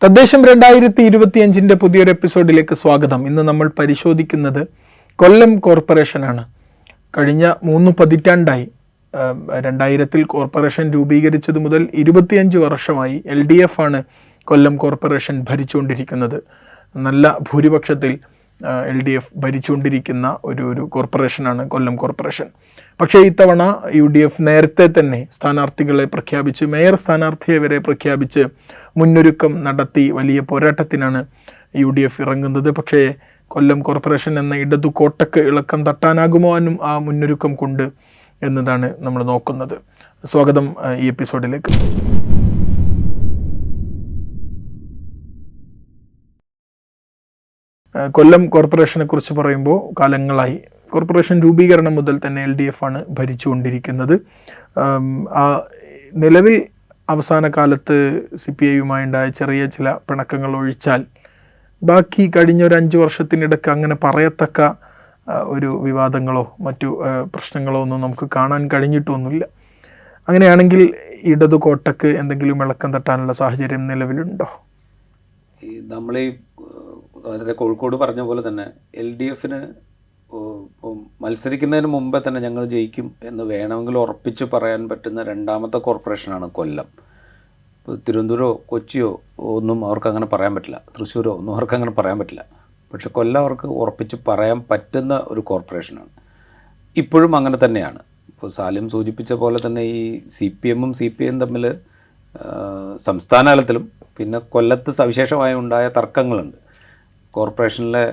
തദ്ദേശം 2025 പുതിയൊരു എപ്പിസോഡിലേക്ക് സ്വാഗതം. ഇന്ന് നമ്മൾ പരിശോധിക്കുന്നത് കൊല്ലം കോർപ്പറേഷനാണ്. കഴിഞ്ഞ 3 പതിറ്റാണ്ടായി 2000 കോർപ്പറേഷൻ രൂപീകരിച്ചത് മുതൽ 25 വർഷമായി LDF ആണ് കൊല്ലം കോർപ്പറേഷൻ ഭരിച്ചുകൊണ്ടിരിക്കുന്നത്. നല്ല ഭൂരിപക്ഷത്തിൽ LDF ഭരിച്ചുകൊണ്ടിരിക്കുന്ന ഒരു കോർപ്പറേഷനാണ് കൊല്ലം കോർപ്പറേഷൻ. പക്ഷേ ഇത്തവണ UDF നേരത്തെ തന്നെ സ്ഥാനാർത്ഥികളെ പ്രഖ്യാപിച്ച്, മേയർ സ്ഥാനാർത്ഥിയെ വരെ പ്രഖ്യാപിച്ച് മുന്നൊരുക്കം നടത്തി വലിയ പോരാട്ടത്തിനാണ് UDF ഇറങ്ങുന്നത്. പക്ഷേ കൊല്ലം കോർപ്പറേഷൻ എന്ന ഇടതു കോട്ടക്ക് ഇളക്കം തട്ടാനാകുമോ എന്നും ആ മുന്നൊരുക്കം കൊണ്ട് എന്നതാണ് നമ്മൾ നോക്കുന്നത്. സ്വാഗതം ഈ എപ്പിസോഡിലേക്ക്. കൊല്ലം കോർപ്പറേഷനെ കുറിച്ച് പറയുമ്പോൾ, കാലങ്ങളായി കോർപ്പറേഷൻ രൂപീകരണം മുതൽ തന്നെ LDF ആണ് ഭരിച്ചുകൊണ്ടിരിക്കുന്നത്. നിലവിൽ അവസാന കാലത്ത് CPI-യുമായി ഉണ്ടായ ചെറിയ ചില പിണക്കങ്ങൾ ഒഴിച്ചാൽ ബാക്കി കഴിഞ്ഞ ഒരു 5 വർഷത്തിനിടയ്ക്ക് അങ്ങനെ പറയത്തക്ക ഒരു വിവാദങ്ങളോ മറ്റു പ്രശ്നങ്ങളോ ഒന്നും നമുക്ക് കാണാൻ കഴിഞ്ഞിട്ടൊന്നുമില്ല. അങ്ങനെയാണെങ്കിൽ ഇടതു കോട്ടക്ക് എന്തെങ്കിലും ഇളക്കം തട്ടാനുള്ള സാഹചര്യം നിലവിലുണ്ടോ? നമ്മളീ നേരത്തെ കോഴിക്കോട് പറഞ്ഞ പോലെ തന്നെ LDF-ന് മത്സരിക്കുന്നതിന് മുമ്പേ തന്നെ ഞങ്ങൾ ജയിക്കും എന്ന് വേണമെങ്കിൽ ഉറപ്പിച്ച് പറയാൻ പറ്റുന്ന രണ്ടാമത്തെ കോർപ്പറേഷനാണ് കൊല്ലം. ഇപ്പോൾ തിരുവനന്തപുരമോ കൊച്ചിയോ ഒന്നും അവർക്ക് അങ്ങനെ പറയാൻ പറ്റില്ല, തൃശ്ശൂരോ ഒന്നും അവർക്ക് അങ്ങനെ പറയാൻ പറ്റില്ല. പക്ഷേ കൊല്ലം അവർക്ക് ഉറപ്പിച്ച് പറയാൻ പറ്റുന്ന ഒരു കോർപ്പറേഷനാണ്. ഇപ്പോഴും അങ്ങനെ തന്നെയാണ്. ഇപ്പോൾ സാലിം സൂചിപ്പിച്ച പോലെ തന്നെ ഈ CPM-ഉം CPI-യും തമ്മിൽ സംസ്ഥാന തലത്തിലും പിന്നെ കൊല്ലത്ത് സവിശേഷമായി ഉണ്ടായ തർക്കങ്ങളുണ്ട്. കോർപ്പറേഷനിലെ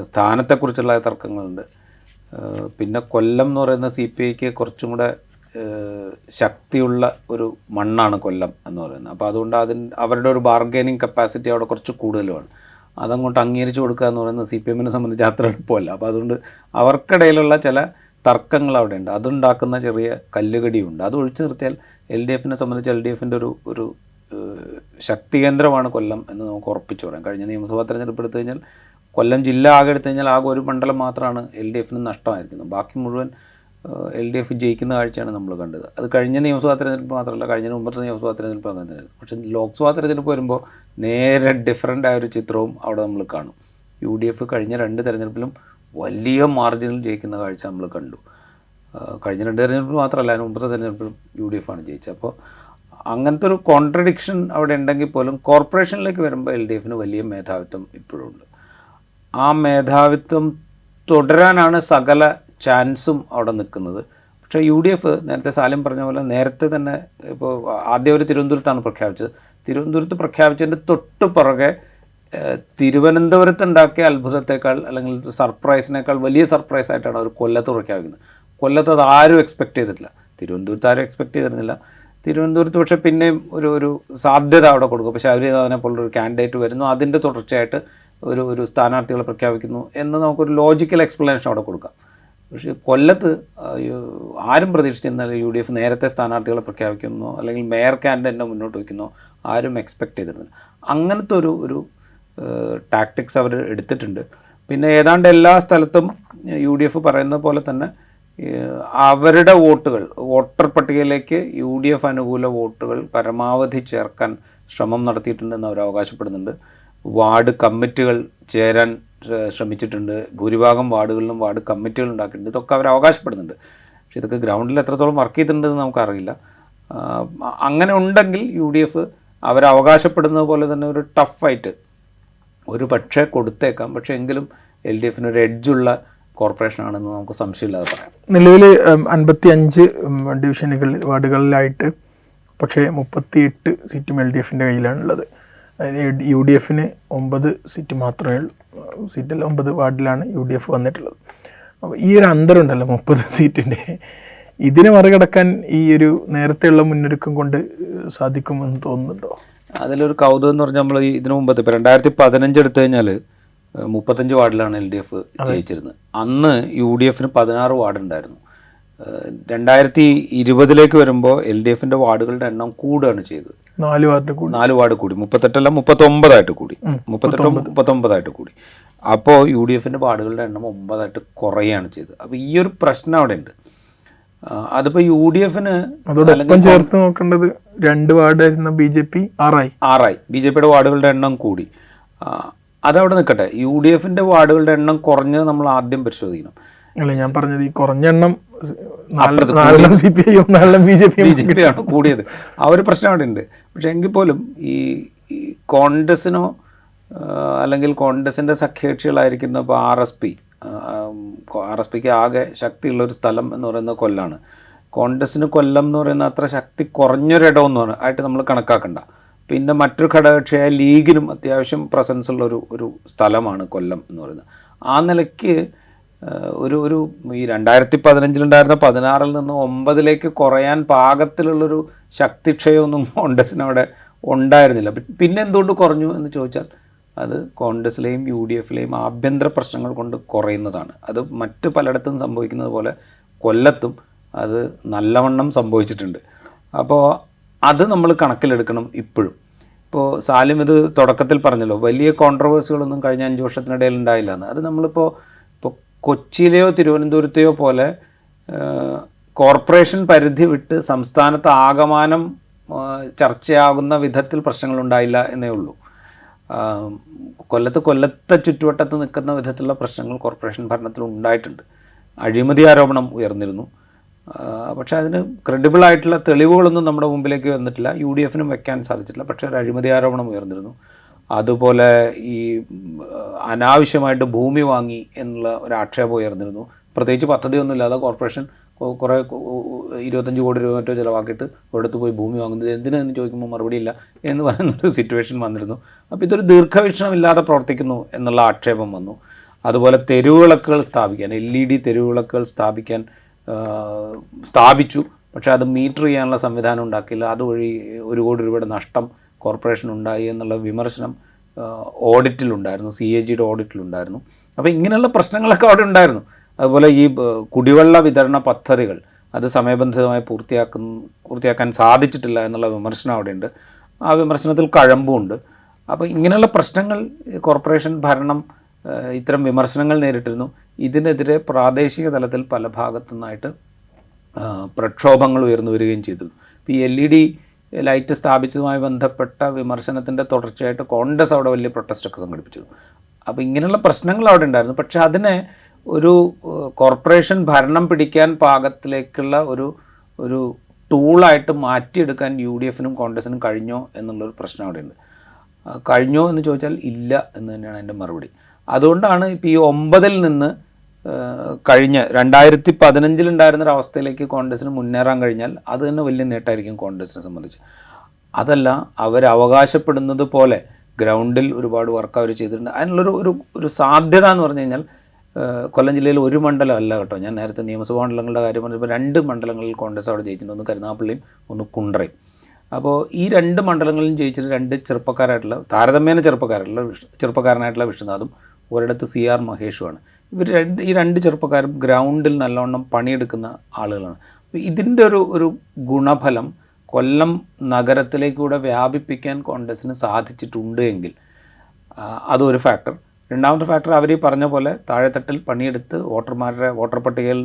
സ്ഥാനത്തെക്കുറിച്ചുള്ള തർക്കങ്ങളുണ്ട്. പിന്നെ കൊല്ലം എന്ന് പറയുന്ന CPI-ക്ക് കുറച്ചും കൂടെ ശക്തിയുള്ള ഒരു മണ്ണാണ് കൊല്ലം എന്ന് പറയുന്നത്. അപ്പോൾ അതുകൊണ്ട് അവരുടെ ഒരു ബാർഗൈനിങ് കപ്പാസിറ്റി അവിടെ കുറച്ച് കൂടുതലുമാണ്. അതങ്ങോട്ട് അംഗീകരിച്ച് കൊടുക്കുക എന്ന് പറയുന്നത് CPM-നെ സംബന്ധിച്ച് അത്ര എളുപ്പമല്ല. അപ്പോൾ അതുകൊണ്ട് അവർക്കിടയിലുള്ള ചില തർക്കങ്ങൾ അവിടെ ഉണ്ട്. അതുണ്ടാക്കുന്ന ചെറിയ കല്ലുകടിയുണ്ട്. അത് ഒഴിച്ചു നിർത്തിയാൽ LDF-നെ സംബന്ധിച്ച് LDF-ൻ്റെ ഒരു ശക്തി കേന്ദ്രമാണ് കൊല്ലം എന്ന് നമുക്ക് ഉറപ്പിച്ചു പറയാം. കഴിഞ്ഞ നിയമസഭാ തെരഞ്ഞെടുപ്പ് എടുത്തു കഴിഞ്ഞാൽ കൊല്ലം ജില്ല ആകെ എടുത്തു കഴിഞ്ഞാൽ ആകെ ഒരു മണ്ഡലം മാത്രമാണ് LDF-ന് നഷ്ടമായിരിക്കുന്നത്. ബാക്കി മുഴുവൻ LDF ജയിക്കുന്ന കാഴ്ചയാണ് നമ്മൾ കണ്ടത്. അത് കഴിഞ്ഞ നിയമസഭാ തെരഞ്ഞെടുപ്പ് മാത്രമല്ല, കഴിഞ്ഞ മുമ്പത്തെ നിയമസഭാ തെരഞ്ഞെടുപ്പ് അങ്ങനെ തന്നെ. പക്ഷേ ലോക്സഭാ തെരഞ്ഞെടുപ്പ് വരുമ്പോൾ നേരെ ഡിഫറൻ്റ് ആയൊരു ചിത്രവും അവിടെ നമ്മൾ കാണും. UDF കഴിഞ്ഞ 2 തെരഞ്ഞെടുപ്പിലും വലിയ മാർജിനിൽ ജയിക്കുന്ന കാഴ്ച നമ്മൾ കണ്ടു. കഴിഞ്ഞ 2 തെരഞ്ഞെടുപ്പിൽ മാത്രമല്ല, അതിന് മുമ്പത്തെ തെരഞ്ഞെടുപ്പിലും UDF ആണ് ജയിച്ചത്. അപ്പോൾ അങ്ങനത്തെ ഒരു കോൺട്രഡിക്ഷൻ അവിടെ ഉണ്ടെങ്കിൽ പോലും കോർപ്പറേഷനിലേക്ക് വരുമ്പോൾ LDF-ന് വലിയ മേധാവിത്വം ഇപ്പോഴുണ്ട്. ആ മേധാവിത്വം തുടരാനാണ് സകല ചാൻസും അവിടെ നിൽക്കുന്നത്. പക്ഷേ UDF നേരത്തെ സാലിം പറഞ്ഞ പോലെ നേരത്തെ തന്നെ ഇപ്പോൾ ആദ്യം ഒരു തിരുവനന്തപുരത്താണ് പ്രഖ്യാപിച്ചത്. തിരുവനന്തപുരത്ത് പ്രഖ്യാപിച്ചതിൻ്റെ തൊട്ട് പുറകെ തിരുവനന്തപുരത്ത് ഉണ്ടാക്കിയ അത്ഭുതത്തേക്കാൾ അല്ലെങ്കിൽ സർപ്രൈസിനേക്കാൾ വലിയ സർപ്രൈസായിട്ടാണ് അവർ കൊല്ലത്ത് പ്രഖ്യാപിക്കുന്നത്. കൊല്ലത്ത് അത് ആരും എക്സ്പെക്റ്റ് ചെയ്തിട്ടില്ല. തിരുവനന്തപുരത്ത് ആരും എക്സ്പെക്റ്റ് ചെയ്തിരുന്നില്ല. തിരുവനന്തപുരത്ത് പക്ഷേ പിന്നെയും ഒരു സാധ്യത അവിടെ കൊടുക്കും. പക്ഷേ അവർ അതിനെപ്പോലൊരു കാൻഡിഡേറ്റ് വരുന്നു, അതിൻ്റെ തുടർച്ചയായിട്ട് ഒരു സ്ഥാനാർത്ഥികളെ പ്രഖ്യാപിക്കുന്നു എന്ന് നമുക്കൊരു ലോജിക്കൽ എക്സ്പ്ലനേഷൻ അവിടെ കൊടുക്കാം. പക്ഷേ കൊല്ലത്ത് ആരും പ്രതീക്ഷിച്ചിരുന്നാൽ UDF നേരത്തെ സ്ഥാനാർത്ഥികളെ പ്രഖ്യാപിക്കുന്നോ അല്ലെങ്കിൽ മേയർ കാൻഡിഡേറ്റിനെ മുന്നോട്ട് വയ്ക്കുന്നോ ആരും എക്സ്പെക്റ്റ് ചെയ്തിരുന്നില്ല. അങ്ങനത്തെ ഒരു ടാക്ടിക്സ് അവർ എടുത്തിട്ടുണ്ട്. പിന്നെ ഏതാണ്ട് എല്ലാ സ്ഥലത്തും UDF പറയുന്ന പോലെ തന്നെ അവരുടെ വോട്ടുകൾ, വോട്ടർ പട്ടികയിലേക്ക് UDF അനുകൂല വോട്ടുകൾ പരമാവധി ചേർക്കാൻ ശ്രമം നടത്തിയിട്ടുണ്ടെന്ന് അവർ അവകാശപ്പെടുന്നുണ്ട്. വാർഡ് കമ്മിറ്റികൾ ചേരാൻ ശ്രമിച്ചിട്ടുണ്ട്. ഭൂരിഭാഗം വാർഡുകളിലും വാർഡ് കമ്മിറ്റികൾ ഉണ്ടാക്കിയിട്ടുണ്ട്. ഇതൊക്കെ അവർ അവകാശപ്പെടുന്നുണ്ട്. പക്ഷേ ഇതൊക്കെ ഗ്രൗണ്ടിൽ എത്രത്തോളം വർക്ക് ചെയ്തിട്ടുണ്ടെന്ന് നമുക്കറിയില്ല. അങ്ങനെ ഉണ്ടെങ്കിൽ UDF അവരവകാശപ്പെടുന്നത് പോലെ തന്നെ ഒരു ടഫ് ഫൈറ്റ് ഒരു പക്ഷേ കൊടുത്തേക്കാം. പക്ഷേ എങ്കിലും LDF-ന് ഒരു എഡ്ജുള്ള കോർപ്പറേഷനാണെന്ന് നമുക്ക് സംശയമില്ലാതെ പറയാം. നിലവിൽ 55 വാർഡുകളിലായിട്ട് പക്ഷേ 38 സീറ്റും LDF-ൻ്റെ കയ്യിലാണുള്ളത്. UDF-ന് 9 സീറ്റ് മാത്രമേ ഉള്ളൂ. സീറ്റല്ല, 9 വാർഡിലാണ് UDF വന്നിട്ടുള്ളത്. അപ്പോൾ ഈ ഒരു അന്തരമുണ്ടല്ലോ 30 സീറ്റിൻ്റെ, ഇതിനെ മറികടക്കാൻ ഈ ഒരു നേരത്തെയുള്ള മുന്നൊരുക്കം കൊണ്ട് സാധിക്കുമെന്ന് തോന്നുന്നുണ്ടോ? അതിലൊരു കൗതുകം എന്ന് പറഞ്ഞാൽ നമ്മൾ ഇതിനു മുമ്പത്തെ ഇപ്പോൾ 2015 എടുത്തു കഴിഞ്ഞാൽ 35 വാർഡിലാണ് LDF ജയിച്ചിരുന്നത്. അന്ന് UDF-ന് 16 വാർഡ് ഉണ്ടായിരുന്നു. 2020 വരുമ്പോൾ LDF-ൻ്റെ വാർഡുകളുടെ എണ്ണം കൂടുകയാണ് ചെയ്തത്. 4 വാർഡ് കൂടി 38 39 കൂടി 39 കൂടി. അപ്പോൾ UDF-ൻ്റെ വാർഡുകളുടെ എണ്ണം 9 കുറയുകയാണ് ചെയ്തത്. അപ്പോൾ ഈ ഒരു പ്രശ്നം അവിടെ ഉണ്ട്. അതിപ്പോൾ യു ഡി എഫിന് അതോടൊപ്പം ചേർത്ത് നോക്കേണ്ടത് 2 വാർഡായിരുന്ന BJP 6 BJPയുടെ വാർഡുകളുടെ എണ്ണം കൂടി. അതവിടെ നിൽക്കട്ടെ, യു ഡി എഫിൻ്റെ വാർഡുകളുടെ എണ്ണം കുറഞ്ഞത് നമ്മൾ ആദ്യം പരിശോധിക്കണം. അല്ല, ഞാൻ പറഞ്ഞത് ഈ കുറഞ്ഞ എണ്ണം 4 CPI 4 BJP ആണ് കൂടിയത്. ആ ഒരു പ്രശ്നം അവിടെ ഉണ്ട്. പക്ഷെ എങ്കിൽ പോലും ഈ കോൺഗ്രസിനോ അല്ലെങ്കിൽ കോൺഗ്രസിൻ്റെ സഖ്യകക്ഷികളായിരിക്കുന്ന ഇപ്പോൾ RSPക്ക് ആകെ ശക്തിയുള്ളൊരു സ്ഥലം എന്ന് പറയുന്നത് കൊല്ലമാണ്. കോൺഗ്രസ്സിന് കൊല്ലം എന്ന് പറയുന്ന അത്ര ശക്തി കുറഞ്ഞൊരിടമൊന്നും ആയിട്ട് നമ്മൾ കണക്കാക്കണ്ട. പിന്നെ മറ്റൊരു ഘടകകക്ഷിയായ ലീഗിനും അത്യാവശ്യം പ്രസൻസ് ഉള്ള ഒരു സ്ഥലമാണ് കൊല്ലം എന്ന് പറയുന്നത്. ആ നിലയ്ക്ക് ഒരു ഈ 2015 16 നിന്ന് 9 കുറയാൻ പാകത്തിലുള്ളൊരു ശക്തിക്ഷയമൊന്നും കോൺഗ്രസ്സിനവിടെ ഉണ്ടായിരുന്നില്ല. പിന്നെ എന്തുകൊണ്ട് കുറഞ്ഞു എന്ന് ചോദിച്ചാൽ അത് കോൺഗ്രസ്സിലെയും UDFിലെയും ആഭ്യന്തര പ്രശ്നങ്ങൾ കൊണ്ട് കുറയുന്നതാണ്. അത് മറ്റ് പലയിടത്തും സംഭവിക്കുന്നത് പോലെ കൊല്ലത്തും അത് നല്ലവണ്ണം സംഭവിച്ചിട്ടുണ്ട്. അപ്പോൾ അത് നമ്മൾ കണക്കിലെടുക്കണം ഇപ്പോഴും. ഇപ്പോൾ സാലിം ഇത് തുടക്കത്തിൽ പറഞ്ഞല്ലോ, വലിയ കോൺട്രവേഴ്സികളൊന്നും കഴിഞ്ഞ 5 വർഷത്തിനിടയിൽ ഉണ്ടായില്ല എന്ന്. അത് നമ്മളിപ്പോൾ കൊച്ചിയിലെയോ തിരുവനന്തപുരത്തെയോ പോലെ കോർപ്പറേഷൻ പരിധി വിട്ട് സംസ്ഥാനത്ത് ആകമാനം ചർച്ചയാകുന്ന വിധത്തിൽ പ്രശ്നങ്ങളുണ്ടായില്ല എന്നേ ഉള്ളൂ. കൊല്ലത്തെ ചുറ്റുവട്ടത്ത് നിൽക്കുന്ന വിധത്തിലുള്ള പ്രശ്നങ്ങൾ കോർപ്പറേഷൻ ഭരണത്തിൽ ഉണ്ടായിട്ടുണ്ട്. അഴിമതി ആരോപണം ഉയർന്നിരുന്നു. പക്ഷേ അതിന് ക്രെഡിബിളായിട്ടുള്ള തെളിവുകളൊന്നും നമ്മുടെ മുമ്പിലേക്ക് വന്നിട്ടില്ല. UDFനും വെക്കാൻ സാധിച്ചിട്ടില്ല. പക്ഷേ ഒരു അഴിമതി ആരോപണം ഉയർന്നിരുന്നു. അതുപോലെ ഈ അനാവശ്യമായിട്ട് ഭൂമി വാങ്ങി എന്നുള്ള ഒരു ആക്ഷേപം ഉയർന്നിരുന്നു. പ്രത്യേകിച്ച് പദ്ധതിയൊന്നുമില്ലാതെ കോർപ്പറേഷൻ കുറേ 25 കോടി രൂപ മറ്റോ ചിലവാക്കിയിട്ട് ഒരിടത്ത് പോയി ഭൂമി വാങ്ങുന്നത് എന്തിനെന്ന് ചോദിക്കുമ്പോൾ മറുപടിയില്ല എന്ന് പറയുന്നൊരു സിറ്റുവേഷൻ വന്നിരുന്നു. അപ്പോൾ ഇതൊരു ദീർഘവീക്ഷണമില്ലാതെ പ്രവർത്തിക്കുന്നു എന്നുള്ള ആക്ഷേപം വന്നു. അതുപോലെ തെരുവിളക്കുകൾ സ്ഥാപിക്കാൻ, LED തെരുവിളക്കുകൾ സ്ഥാപിച്ചു. പക്ഷേ അത് മീറ്റർ ചെയ്യാനുള്ള സംവിധാനം ഉണ്ടാക്കിയില്ല. അതുവഴി 1 കോടി രൂപയുടെ നഷ്ടം കോർപ്പറേഷൻ ഉണ്ടായി എന്നുള്ള വിമർശനം ഓഡിറ്റിലുണ്ടായിരുന്നു, CAGയുടെ ഓഡിറ്റിലുണ്ടായിരുന്നു. അപ്പോൾ ഇങ്ങനെയുള്ള പ്രശ്നങ്ങളൊക്കെ അവിടെ ഉണ്ടായിരുന്നു. അതുപോലെ ഈ കുടിവെള്ള വിതരണ പദ്ധതികൾ അത് സമയബന്ധിതമായി പൂർത്തിയാക്കാൻ സാധിച്ചിട്ടില്ല എന്നുള്ള വിമർശനം അവിടെയുണ്ട്. ആ വിമർശനത്തിൽ കഴമ്പുമുണ്ട്. അപ്പോൾ ഇങ്ങനെയുള്ള പ്രശ്നങ്ങൾ കോർപ്പറേഷൻ ഭരണം ഇത്തരം വിമർശനങ്ങൾ നേരിട്ടിരുന്നു. ഇതിനെതിരെ പ്രാദേശിക തലത്തിൽ പല ഭാഗത്തു നിന്നായിട്ട് പ്രക്ഷോഭങ്ങൾ ഉയർന്നു വരികയും ചെയ്തിരുന്നു. ഇപ്പോൾ ഈ LED ലൈറ്റ് സ്ഥാപിച്ചതുമായി ബന്ധപ്പെട്ട വിമർശനത്തിൻ്റെ തുടർച്ചയായിട്ട് കോൺഗ്രസ് അവിടെ വലിയ പ്രൊട്ടസ്റ്റൊക്കെ സംഘടിപ്പിച്ചിരുന്നു. അപ്പോൾ ഇങ്ങനെയുള്ള പ്രശ്നങ്ങൾ അവിടെ ഉണ്ടായിരുന്നു. പക്ഷേ അതിനെ ഒരു കോർപ്പറേഷൻ ഭരണം പിടിക്കാൻ പാകത്തിലേക്കുള്ള ഒരു ടൂളായിട്ട് മാറ്റിയെടുക്കാൻ UDFനും കോൺഗ്രസിനും കഴിഞ്ഞോ എന്നുള്ളൊരു പ്രശ്നം അവിടെയുണ്ട്. കഴിഞ്ഞോ എന്ന് ചോദിച്ചാൽ ഇല്ല എന്ന് തന്നെയാണ് എൻ്റെ മറുപടി. അതുകൊണ്ടാണ് ഇപ്പോൾ ഈ 9 നിന്ന് കഴിഞ്ഞ് 2015 ഉണ്ടായിരുന്നൊരവസ്ഥയിലേക്ക് കോൺഗ്രസിന് മുന്നേറാൻ കഴിഞ്ഞാൽ അത് തന്നെ വലിയ നേട്ടമായിരിക്കും കോൺഗ്രസിനെ സംബന്ധിച്ച്. അതല്ല, അവകാശപ്പെടുന്നത് പോലെ ഗ്രൗണ്ടിൽ ഒരുപാട് വർക്ക് അവർ ചെയ്തിട്ടുണ്ട്. അതിനുള്ളൊരു ഒരു സാധ്യത എന്ന് പറഞ്ഞു കഴിഞ്ഞാൽ കൊല്ലം ജില്ലയിൽ ഒരു മണ്ഡലമല്ല കേട്ടോ. ഞാൻ നേരത്തെ നിയമസഭാ മണ്ഡലങ്ങളുടെ കാര്യം പറഞ്ഞപ്പോൾ 2 മണ്ഡലങ്ങളിൽ കോൺഗ്രസ് അവിടെ ജയിച്ചിട്ടുണ്ട്. ഒന്ന് കരുനാഗപ്പള്ളിയും ഒന്ന് കുണ്ട്രയും. അപ്പോൾ ഈ 2 മണ്ഡലങ്ങളിലും ജയിച്ചിട്ട് 2 ചെറുപ്പക്കാരായിട്ടുള്ള, താരതമ്യേന ചെറുപ്പക്കാരനായിട്ടുള്ള വിഷ്ണുനാഥും ഒരിടത്ത് CR മഹേഷുമാണ്. ഈ 2 ചെറുപ്പക്കാരും ഗ്രൗണ്ടിൽ നല്ലവണ്ണം പണിയെടുക്കുന്ന ആളുകളാണ്. അപ്പോൾ ഇതിൻ്റെ ഒരു ഗുണഫലം കൊല്ലം നഗരത്തിലേക്കൂടെ വ്യാപിപ്പിക്കാൻ കോൺഗ്രസ്സിന് സാധിച്ചിട്ടുണ്ട് എങ്കിൽ അതൊരു ഫാക്ടർ. രണ്ടാമത്തെ ഫാക്ടർ, അവർ പറഞ്ഞ പോലെ താഴെത്തട്ടിൽ പണിയെടുത്ത് വോട്ടർ പട്ടികയിൽ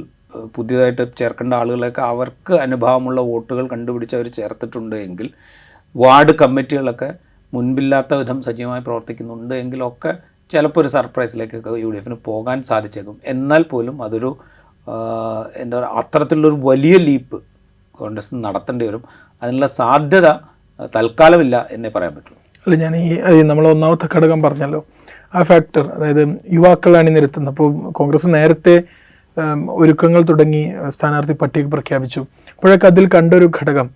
പുതിയതായിട്ട് ചേർക്കേണ്ട ആളുകളൊക്കെ അവർക്ക് അനുഭവമുള്ള വോട്ടുകൾ കണ്ടുപിടിച്ച് അവർ ചേർത്തിട്ടുണ്ട് എങ്കിൽ, വാർഡ് കമ്മിറ്റികളൊക്കെ മുൻപില്ലാത്ത വിധം സജീവമായി പ്രവർത്തിക്കുന്നുണ്ട് എങ്കിലൊക്കെ ചിലപ്പോൾ ഒരു സർപ്രൈസിലേക്കൊക്കെ UDFന് പോകാൻ സാധിച്ചേക്കും. എന്നാൽ പോലും അതൊരു എന്താ പറയുക, അത്തരത്തിലുള്ളൊരു വലിയ ലീപ്പ് കോൺഗ്രസ് നടത്തേണ്ടി വരും. അതിനുള്ള സാധ്യത തൽക്കാലമില്ല എന്നേ പറയാൻ പറ്റുള്ളൂ. അല്ല, ഞാൻ നമ്മൾ ഒന്നാമത്തെ ഘടകം പറഞ്ഞല്ലോ, ആ ഫാക്ടർ, അതായത് യുവാക്കൾ അണിനിരത്തുന്നത്. അപ്പോൾ കോൺഗ്രസ് നേരത്തെ ഒരുക്കങ്ങൾ തുടങ്ങി, സ്ഥാനാർത്ഥി പട്ടിക പ്രഖ്യാപിച്ചു. അപ്പോഴൊക്കെ അതിൽ കണ്ടൊരു ഘടകം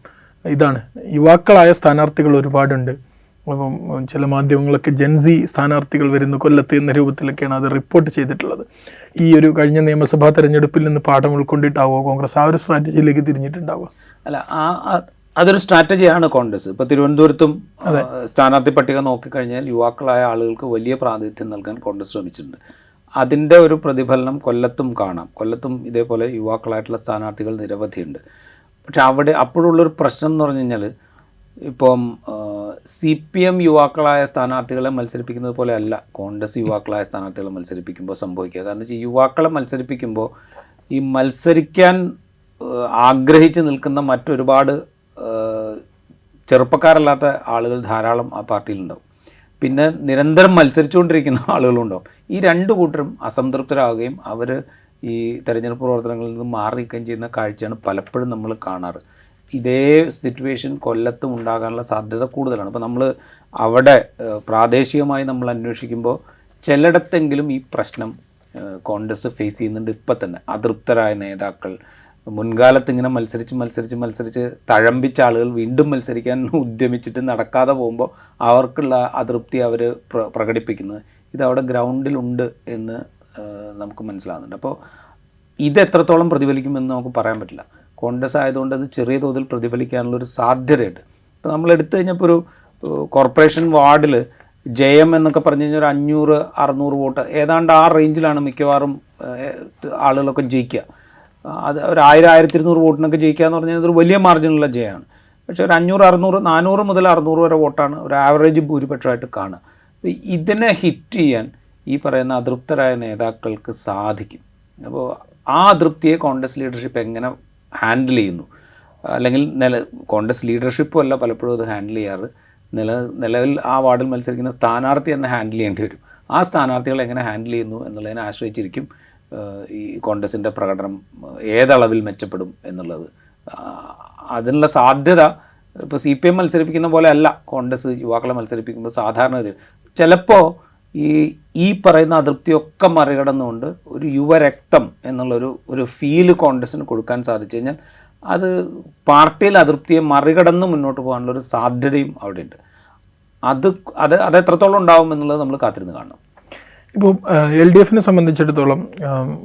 ഇതാണ്, യുവാക്കളായ സ്ഥാനാർത്ഥികൾ ഒരുപാടുണ്ട്. അപ്പം ചില മാധ്യമങ്ങളൊക്കെ ജെൻസി സ്ഥാനാർത്ഥികൾ വരുന്നു കൊല്ലത്ത് എന്ന രൂപത്തിലൊക്കെയാണ് അത് റിപ്പോർട്ട് ചെയ്തിട്ടുള്ളത്. ഈ ഒരു കഴിഞ്ഞ നിയമസഭാ തെരഞ്ഞെടുപ്പിൽ നിന്ന് പാഠം ഉൾക്കൊണ്ടിട്ടാവോ കോൺഗ്രസ് ആ ഒരു സ്ട്രാറ്റജിയിലേക്ക് തിരിഞ്ഞിട്ടുണ്ടാവുക? അല്ല, അതൊരു സ്ട്രാറ്റജിയാണ് കോൺഗ്രസ്. ഇപ്പോൾ തിരുവനന്തപുരത്തും സ്ഥാനാർത്ഥി പട്ടിക നോക്കിക്കഴിഞ്ഞാൽ യുവാക്കളായ ആളുകൾക്ക് വലിയ പ്രാതിനിധ്യം നൽകാൻ കോൺഗ്രസ് ശ്രമിച്ചിട്ടുണ്ട്. അതിൻ്റെ ഒരു പ്രതിഫലനം കൊല്ലത്തും കാണാം. കൊല്ലത്തും ഇതേപോലെ യുവാക്കളായിട്ടുള്ള സ്ഥാനാർത്ഥികൾ നിരവധിയുണ്ട്. പക്ഷെ അപ്പോഴുള്ളൊരു പ്രശ്നം എന്ന് പറഞ്ഞു കഴിഞ്ഞാൽ, ഇപ്പം CPM യുവാക്കളായ സ്ഥാനാർത്ഥികളെ മത്സരിപ്പിക്കുന്നത് പോലെ അല്ല കോൺഗ്രസ് യുവാക്കളായ സ്ഥാനാർത്ഥികളെ മത്സരിപ്പിക്കുമ്പോൾ സംഭവിക്കുക. കാരണം വെച്ചാൽ യുവാക്കളെ മത്സരിപ്പിക്കുമ്പോൾ ഈ മത്സരിക്കാൻ ആഗ്രഹിച്ച് നിൽക്കുന്ന മറ്റൊരുപാട് ചെറുപ്പക്കാരല്ലാത്ത ആളുകൾ ധാരാളം ആ പാർട്ടിയിലുണ്ടാവും. പിന്നെ നിരന്തരം മത്സരിച്ചുകൊണ്ടിരിക്കുന്ന ആളുകളുണ്ടാവും. ഈ രണ്ട് കൂട്ടരും അസംതൃപ്തരാകുകയും അവർ ഈ തെരഞ്ഞെടുപ്പ് പ്രവർത്തനങ്ങളിൽ നിന്ന് മാറി നിൽക്കുകയും ചെയ്യുന്ന കാഴ്ചയാണ് പലപ്പോഴും നമ്മൾ കാണാറ്. ഇതേ സിറ്റുവേഷൻ കൊല്ലത്തും ഉണ്ടാകാനുള്ള സാധ്യത കൂടുതലാണ്. അപ്പോൾ നമ്മൾ അവിടെ പ്രാദേശികമായി നമ്മൾ അന്വേഷിക്കുമ്പോൾ ചിലയിടത്തെങ്കിലും ഈ പ്രശ്നം കോൺഗ്രസ് ഫേസ് ചെയ്യുന്നുണ്ട്. ഇപ്പം തന്നെ അതൃപ്തരായ നേതാക്കൾ, മുൻകാലത്ത് ഇങ്ങനെ മത്സരിച്ച് തഴമ്പിച്ച ആളുകൾ വീണ്ടും മത്സരിക്കാൻ ഉദ്യമിച്ചിട്ട് നടക്കാതെ പോകുമ്പോൾ അവർക്കുള്ള അതൃപ്തി അവർ പ്രകടിപ്പിക്കുന്നത് ഇതവിടെ ഗ്രൗണ്ടിലുണ്ട് എന്ന് നമുക്ക് മനസ്സിലാകുന്നുണ്ട്. അപ്പോൾ ഇത് എത്രത്തോളം പ്രതിഫലിക്കുമെന്ന് നമുക്ക് പറയാൻ പറ്റില്ല. കോൺഗ്രസ് ആയതുകൊണ്ട് അത് ചെറിയ തോതിൽ പ്രതിഫലിക്കാനുള്ളൊരു സാധ്യതയുണ്ട്. ഇപ്പോൾ നമ്മൾ എടുത്തു കഴിഞ്ഞപ്പോൾ ഒരു കോർപ്പറേഷൻ വാർഡിൽ ജയം എന്നൊക്കെ പറഞ്ഞു കഴിഞ്ഞാൽ ഒരു 500-600 വോട്ട് ഏതാണ്ട് ആ റേഞ്ചിലാണ് മിക്കവാറും ആളുകളൊക്കെ ജയിക്കുക. അത് ഒരു 1000-1200 വോട്ടിനൊക്കെ ജയിക്കുക എന്ന് പറഞ്ഞാൽ അതൊരു വലിയ മാർജിനുള്ള ജയമാണ്. പക്ഷേ ഒരു 500-600, 400 മുതൽ 600 വരെ വോട്ടാണ് ഒരു ആവറേജ് ഭൂരിപക്ഷമായിട്ട് കാണുക. അപ്പോൾ ഇതിനെ ഹിറ്റ് ചെയ്യാൻ ഈ പറയുന്ന അതൃപ്തരായ നേതാക്കൾക്ക് സാധിക്കും. അപ്പോൾ ആ അതൃപ്തിയെ കോൺഗ്രസ് ലീഡർഷിപ്പ് എങ്ങനെ ഹാൻഡിൽ ചെയ്യുന്നു, അല്ലെങ്കിൽ കോൺഗ്രസ് ലീഡർഷിപ്പും അല്ല പലപ്പോഴും അത് ഹാൻഡിൽ ചെയ്യാറ്, നിലവിൽ ആ വാർഡിൽ മത്സരിക്കുന്ന സ്ഥാനാർത്ഥി തന്നെ ഹാൻഡിൽ ചെയ്യേണ്ടി വരും. ആ സ്ഥാനാർത്ഥികൾ എങ്ങനെ ഹാൻഡിൽ ചെയ്യുന്നു എന്നുള്ളതിനെ ആശ്രയിച്ചിരിക്കും ഈ കോൺഗ്രസിൻ്റെ പ്രകടനം ഏതളവിൽ മെച്ചപ്പെടും എന്നുള്ളത്. അതിനുള്ള സാധ്യത ഇപ്പോൾ CPM മത്സരിപ്പിക്കുന്ന പോലെ അല്ല കോൺഗ്രസ് യുവാക്കളെ മത്സരിപ്പിക്കുമ്പോൾ സാധാരണ ചിലപ്പോൾ ഈ പറയുന്ന അതൃപ്തിയൊക്കെ മറികടന്നുകൊണ്ട് ഒരു യുവരക്തം എന്നുള്ളൊരു ഫീല് കോൺഗ്രസ്സിന് കൊടുക്കാൻ സാധിച്ചു കഴിഞ്ഞാൽ അത് പാർട്ടിയിൽ അതൃപ്തിയെ മറികടന്ന് മുന്നോട്ട് പോകാനുള്ളൊരു സാധ്യതയും അവിടെയുണ്ട്. അത് എത്രത്തോളം ഉണ്ടാവും എന്നുള്ളത് നമ്മൾ കാത്തിരുന്ന് കാണണം. ഇപ്പോൾ LDFനെ സംബന്ധിച്ചിടത്തോളം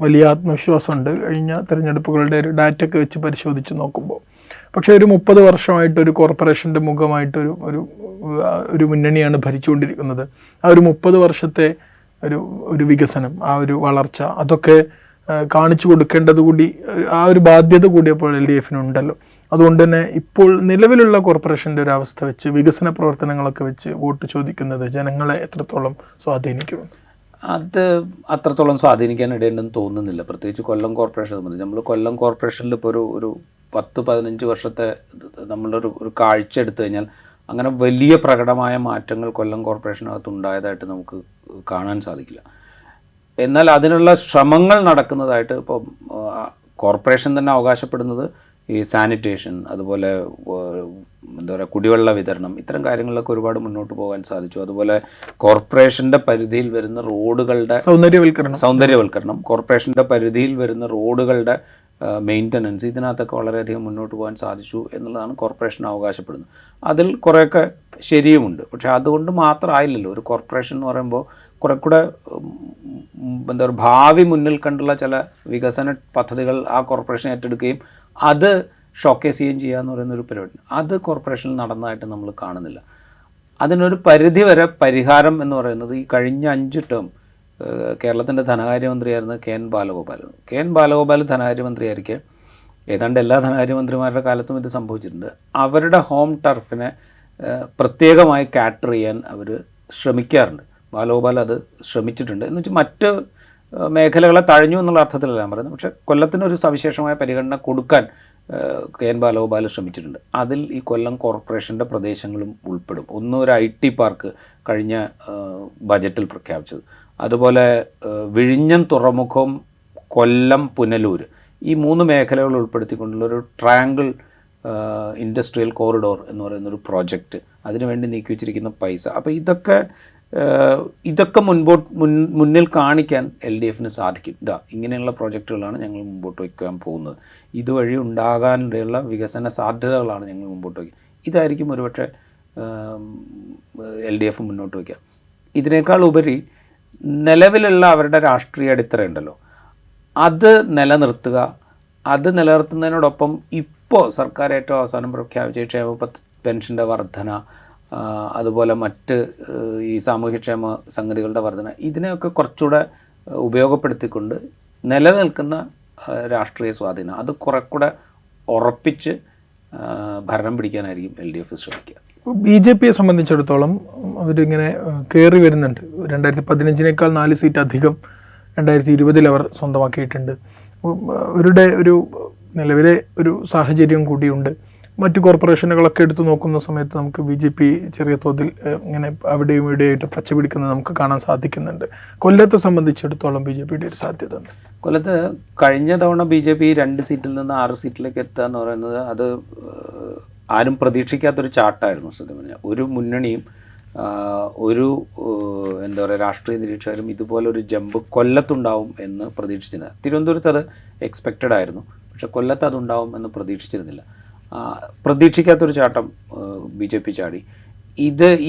വലിയ ആത്മവിശ്വാസമുണ്ട് കഴിഞ്ഞ തെരഞ്ഞെടുപ്പുകളുടെ ഒരു ഡാറ്റയൊക്കെ വെച്ച് പരിശോധിച്ച് നോക്കുമ്പോൾ. പക്ഷേ ഒരു 30 വർഷമായിട്ട് ഒരു കോർപ്പറേഷൻ്റെ മുഖമായിട്ടൊരു ഒരു മുന്നണിയാണ് ഭരിച്ചുകൊണ്ടിരിക്കുന്നത്. ആ ഒരു 30 വർഷത്തെ ഒരു വികസനം, ആ ഒരു വളർച്ച, അതൊക്കെ കാണിച്ചു കൊടുക്കേണ്ടത് കൂടി, ആ ഒരു ബാധ്യത കൂടി അപ്പോൾ LDFനുണ്ടല്ലോ. അതുകൊണ്ട് തന്നെ ഇപ്പോൾ നിലവിലുള്ള കോർപ്പറേഷൻ്റെ ഒരു അവസ്ഥ വെച്ച് വികസന പ്രവർത്തനങ്ങളൊക്കെ വെച്ച് വോട്ട് ചോദിക്കുന്നത് ജനങ്ങളെ എത്രത്തോളം സ്വാധീനിക്കും? അത് അത്രത്തോളം സ്വാധീനിക്കാൻ ഇടയുണ്ടെന്ന് തോന്നുന്നില്ല. പ്രത്യേകിച്ച് കൊല്ലം കോർപ്പറേഷനെ സംബന്ധിച്ച് നമ്മൾ കൊല്ലം കോർപ്പറേഷനിൽ ഇപ്പോൾ ഒരു 10-15 വർഷത്തെ നമ്മളൊരു കാഴ്ച എടുത്തു കഴിഞ്ഞാൽ അങ്ങനെ വലിയ പ്രകടമായ മാറ്റങ്ങൾ കൊല്ലം കോർപ്പറേഷനകത്ത് ഉണ്ടായതായിട്ട് നമുക്ക് കാണാൻ സാധിക്കില്ല. എന്നാൽ അതിനുള്ള ശ്രമങ്ങൾ നടക്കുന്നതായിട്ട് ഇപ്പോൾ കോർപ്പറേഷൻ തന്നെ അവകാശപ്പെടുന്നത് ഈ സാനിറ്റേഷൻ, അതുപോലെ എന്താ പറയുക, കുടിവെള്ള വിതരണം, ഇത്തരം കാര്യങ്ങളിലൊക്കെ ഒരുപാട് മുന്നോട്ട് പോകാൻ സാധിച്ചു. അതുപോലെ കോർപ്പറേഷൻ്റെ പരിധിയിൽ വരുന്ന റോഡുകളുടെ സൗന്ദര്യവൽക്കരണം, കോർപ്പറേഷൻ്റെ പരിധിയിൽ വരുന്ന റോഡുകളുടെ മെയിൻ്റനൻസ്, ഇതിനകത്തൊക്കെ വളരെയധികം മുന്നോട്ട് പോകാൻ സാധിച്ചു എന്നുള്ളതാണ് കോർപ്പറേഷൻ അവകാശപ്പെടുന്നത്. അതിൽ കുറേയൊക്കെ ശരിയുമുണ്ട്. പക്ഷേ അതുകൊണ്ട് മാത്രമായില്ലല്ലോ. ഒരു കോർപ്പറേഷൻ എന്ന് പറയുമ്പോൾ കുറെ കൂടെ എന്താ പറയുക, ഭാവി മുന്നിൽ കണ്ടുള്ള ചില വികസന പദ്ധതികൾ ആ കോർപ്പറേഷൻ ഏറ്റെടുക്കുകയും അത് ഷോക്കേസ് ചെയ്യുകയും ചെയ്യുക എന്ന് പറയുന്നൊരു പരിപാടി അത് കോർപ്പറേഷനിൽ നടന്നതായിട്ട് നമ്മൾ കാണുന്നില്ല. അതിനൊരു പരിധി വരെ പരിഹാരം എന്ന് പറയുന്നത് ഈ കഴിഞ്ഞ 5 ടേം കേരളത്തിൻ്റെ ധനകാര്യമന്ത്രിയായിരുന്ന KN ബാലഗോപാലാണ്. KN ബാലഗോപാൽ ധനകാര്യമന്ത്രിയായിരിക്കെ ഏതാണ്ട് എല്ലാ ധനകാര്യമന്ത്രിമാരുടെ കാലത്തും ഇത് സംഭവിച്ചിട്ടുണ്ട്. അവരുടെ ഹോം ടർഫിനെ പ്രത്യേകമായി കാറ്റർ ചെയ്യാൻ അവർ ശ്രമിക്കാറുണ്ട്. ബാലഗോപാൽ അത് ശ്രമിച്ചിട്ടുണ്ട്. എന്ന് വെച്ചാൽ മറ്റ് മേഖലകളെ തഴഞ്ഞു എന്നുള്ള അർത്ഥത്തിലല്ല ഞാൻ പറയുന്നത്. പക്ഷേ കൊല്ലത്തിനൊരു സവിശേഷമായ പരിഗണന കൊടുക്കാൻ KN ബാലഗോപാൽ ശ്രമിച്ചിട്ടുണ്ട്. അതിൽ ഈ കൊല്ലം കോർപ്പറേഷൻ്റെ പ്രദേശങ്ങളും ഉൾപ്പെടും. ഒരു IT പാർക്ക് കഴിഞ്ഞ ബജറ്റിൽ പ്രഖ്യാപിച്ചത്, അതുപോലെ വിഴിഞ്ഞം തുറമുഖം, കൊല്ലം, പുനലൂർ, ഈ 3 മേഖലകൾ ഉൾപ്പെടുത്തിക്കൊണ്ടുള്ളൊരു ട്രയാങ്കിൾ ഇൻഡസ്ട്രിയൽ കോറിഡോർ എന്ന് പറയുന്നൊരു പ്രോജക്റ്റ്, അതിനുവേണ്ടി നീക്കി വച്ചിരിക്കുന്ന പൈസ. അപ്പോൾ ഇതൊക്കെ മുന്നിൽ കാണിക്കാൻ LDFന് സാധിക്കും. ഇങ്ങനെയുള്ള പ്രോജക്റ്റുകളാണ് ഞങ്ങൾ മുമ്പോട്ട് വയ്ക്കാൻ പോകുന്നത്, ഇതുവഴി ഉണ്ടാകാനിടയുള്ള വികസന സാധ്യതകളാണ് ഞങ്ങൾ മുമ്പോട്ട് വയ്ക്കുക. ഇതായിരിക്കും ഒരുപക്ഷെ LDF മുന്നോട്ട് വയ്ക്കുക. ഇതിനേക്കാൾ ഉപരി നിലവിലുള്ള അവരുടെ രാഷ്ട്രീയ അടിത്തറയുണ്ടല്ലോ, അത് നിലനിർത്തുക. അത് നിലനിർത്തുന്നതിനോടൊപ്പം ഇപ്പോൾ സർക്കാർ ഏറ്റവും അവസാനം പ്രഖ്യാപിച്ച ക്ഷേമ പെൻഷൻ്റെ വർധന, അതുപോലെ മറ്റ് ഈ സാമൂഹ്യക്ഷേമ സംഗതികളുടെ വർധന, ഇതിനെയൊക്കെ കുറച്ചുകൂടെ ഉപയോഗപ്പെടുത്തിക്കൊണ്ട് നിലനിൽക്കുന്ന രാഷ്ട്രീയ സ്വാധീനം അത് കുറെക്കൂടെ ഉറപ്പിച്ച് ഭരണം പിടിക്കാനായിരിക്കും LDF ശ്രമിക്കുക. BJPയെ സംബന്ധിച്ചിടത്തോളം അവരിങ്ങനെ കയറി വരുന്നുണ്ട്. 2015 4 സീറ്റ് അധികം 2020 അവർ സ്വന്തമാക്കിയിട്ടുണ്ട്. അവരുടെ ഒരു നിലവിലെ ഒരു സാഹചര്യം കൂടിയുണ്ട്. മറ്റു കോർപ്പറേഷനുകളൊക്കെ എടുത്തു നോക്കുന്ന സമയത്ത് നമുക്ക് BJP ചെറിയ തോതിൽ ഇങ്ങനെ അവിടെയും ഇവിടെയായിട്ട് പച്ചപിടിക്കുന്നത് നമുക്ക് കാണാൻ സാധിക്കുന്നുണ്ട്. കൊല്ലത്തെ സംബന്ധിച്ചിടത്തോളം BJPയുടെ ഒരു സാധ്യത ഉണ്ട്. കൊല്ലത്ത് കഴിഞ്ഞ തവണ BJP 2 സീറ്റിൽ നിന്ന് 6 സീറ്റിലേക്ക് എത്തുക എന്ന് പറയുന്നത് അത് ആരും പ്രതീക്ഷിക്കാത്തൊരു ചാട്ടായിരുന്നു. സത്യം പറഞ്ഞാൽ ഒരു മുന്നണിയും ഒരു എന്താ പറയുക രാഷ്ട്രീയ നിരീക്ഷകരും ഇതുപോലൊരു ജമ്പ് കൊല്ലത്തുണ്ടാവും എന്ന് പ്രതീക്ഷിച്ചില്ല. തിരുവനന്തപുരത്ത് അത് എക്സ്പെക്റ്റഡ് ആയിരുന്നു, പക്ഷെ കൊല്ലത്ത് അതുണ്ടാവും എന്ന് പ്രതീക്ഷിച്ചിരുന്നില്ല. പ്രതീക്ഷിക്കാത്തൊരു ചാട്ടം BJP ചാടി.